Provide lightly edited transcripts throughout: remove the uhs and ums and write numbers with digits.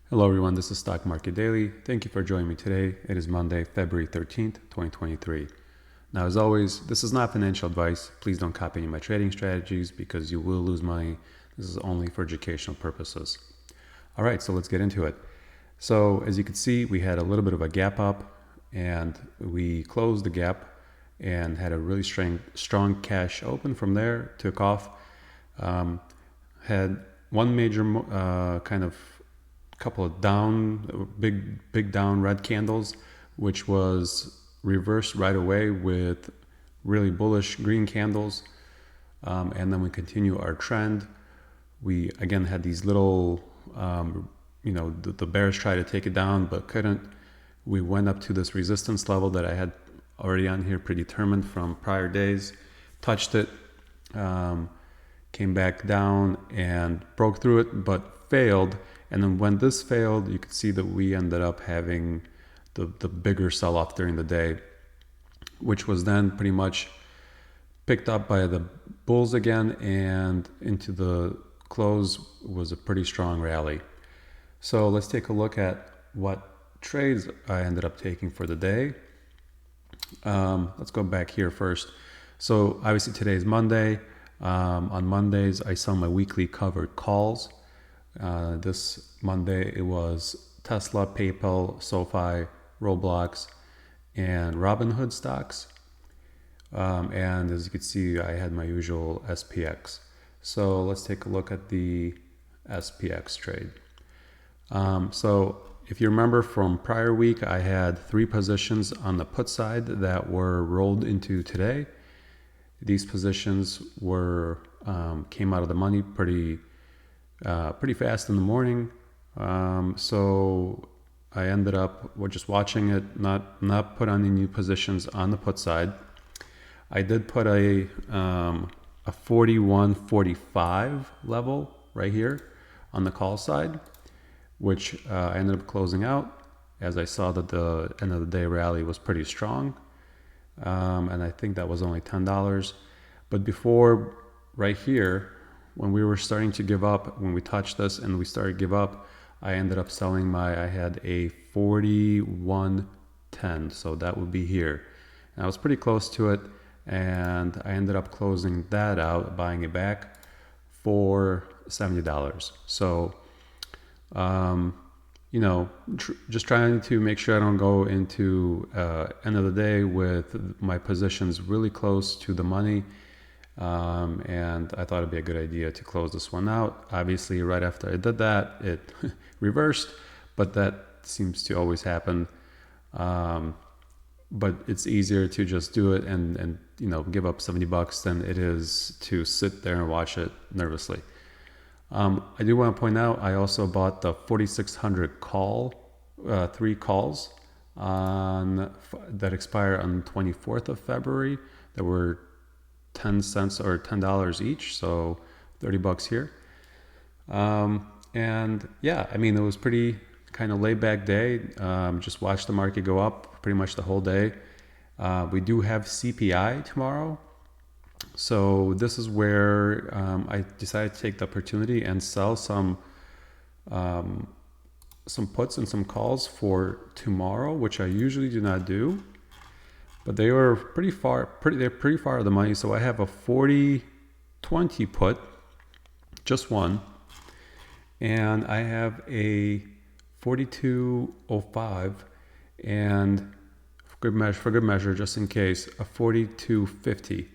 Hello everyone, this is Stock Market Daily. Thank you for joining me today. It is Monday, February 13th, 2023. Now, as always, this is not financial advice. Please don't copy any of my trading strategies because you will lose money. This is only for educational purposes. All right, so let's get into it. So as you can see, we had a little bit of a gap up and we closed the gap and had a really strong cash open from there, took off, had one major kind of couple of big down red candles, which was reversed right away with really bullish green candles. And then we continue our trend. We again had these little, the bears tried to take it down, but couldn't. We went up to this resistance level that I had already on here predetermined from prior days, touched it, came back down and broke through it, but failed. And then when this failed, you could see that we ended up having the bigger sell-off during the day, which was then pretty much picked up by the bulls again, and into the close was a pretty strong rally. So let's take a look at what trades I ended up taking for the day. Let's go back here first. So obviously today is Monday. On Mondays, I sell my weekly covered calls. This Monday, it was Tesla, PayPal, SoFi, Roblox, and Robinhood stocks. And as you can see, I had my usual SPX. So let's take a look at the SPX trade. So if you remember from prior week, I had 3 positions on the put side that were rolled into today. These positions came out of the money pretty fast in the morning. So I ended up just watching it, not put on any new positions on the put side. I did put a 41.45 level right here on the call side, which I ended up closing out as I saw that the end of the day rally was pretty strong. And I think that was only $10. But before, right here, when we were starting to give up, when we touched this and we started to give up, I ended up selling I had a 41.10, so that would be here. And I was pretty close to it, and I ended up closing that out, buying it back for $70. So, just trying to make sure I don't go into end of the day with my positions really close to the money. And I thought it'd be a good idea to close this one out. Obviously, right after I did that, it reversed, but that seems to always happen. But it's easier to just do it and give up $70 than it is to sit there and watch it nervously. I do want to point out, I also bought the 4,600 call, 3 calls that expire on the 24th of February. That were 10 cents or $10 each, so $30 here. And yeah, I mean, it was pretty kind of laid back day. Just watched the market go up pretty much the whole day. We do have CPI tomorrow. So this is where I decided to take the opportunity and sell some puts and some calls for tomorrow, which I usually do not do. But they were pretty far of the money. So I have a 40.20 put, just one, and I have a 42.05, and for good measure, just in case, a 42.50.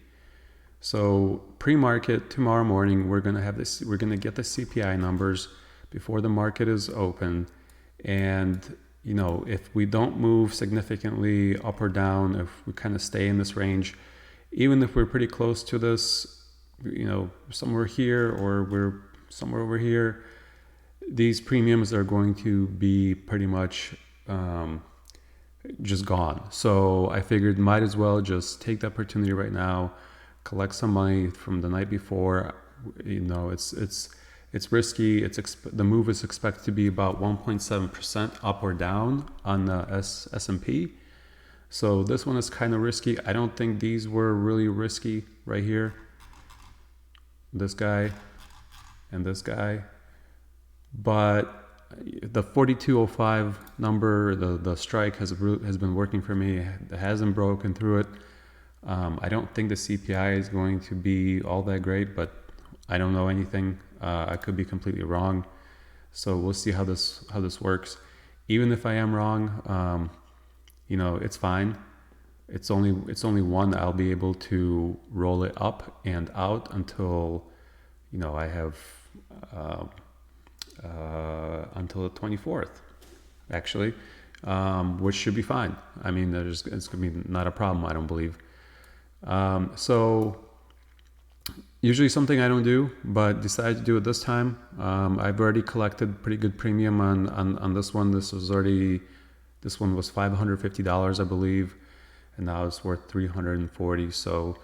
So pre-market tomorrow morning, we're gonna get the CPI numbers before the market is open, and if we don't move significantly up or down, if we kind of stay in this range, even if we're pretty close to this, somewhere here or we're somewhere over here, these premiums are going to be pretty much just gone. So I figured might as well just take the opportunity right now, collect some money from the night before. It's risky. The move is expected to be about 1.7% up or down on the S&P. So this one is kind of risky. I don't think these were really risky right here. This guy and this guy. But the 4205 number, the strike has been working for me. It hasn't broken through it. I don't think the CPI is going to be all that great, but I don't know anything. I could be completely wrong. So we'll see how this works. Even if I am wrong, it's fine. It's only one. I'll be able to roll it up and out until, I have until the 24th, actually, which should be fine. I mean, it's going to be not a problem, I don't believe. So usually something I don't do, but decided to do it this time. I've already collected pretty good premium on this one. This one was $550, I believe, and now it's worth $340. So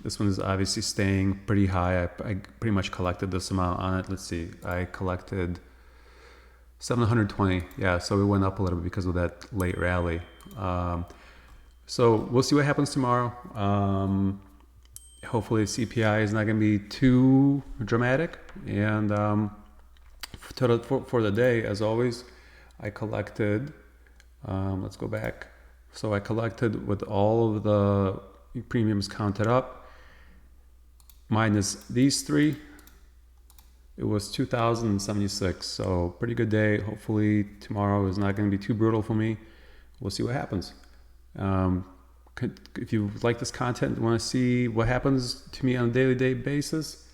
this one is obviously staying pretty high. I pretty much collected this amount on it. Let's see, I collected 720. Yeah, so it went up a little bit because of that late rally. So we'll see what happens tomorrow. Hopefully CPI is not going to be too dramatic. And for the day, as always, I collected, let's go back. So I collected with all of the premiums counted up, minus these three, it was 2,076. So pretty good day. Hopefully tomorrow is not going to be too brutal for me. We'll see what happens. If you like this content, want to see what happens to me on a daily basis,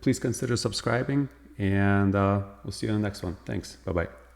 please consider subscribing, and we'll see you in the next one. Thanks. Bye-bye.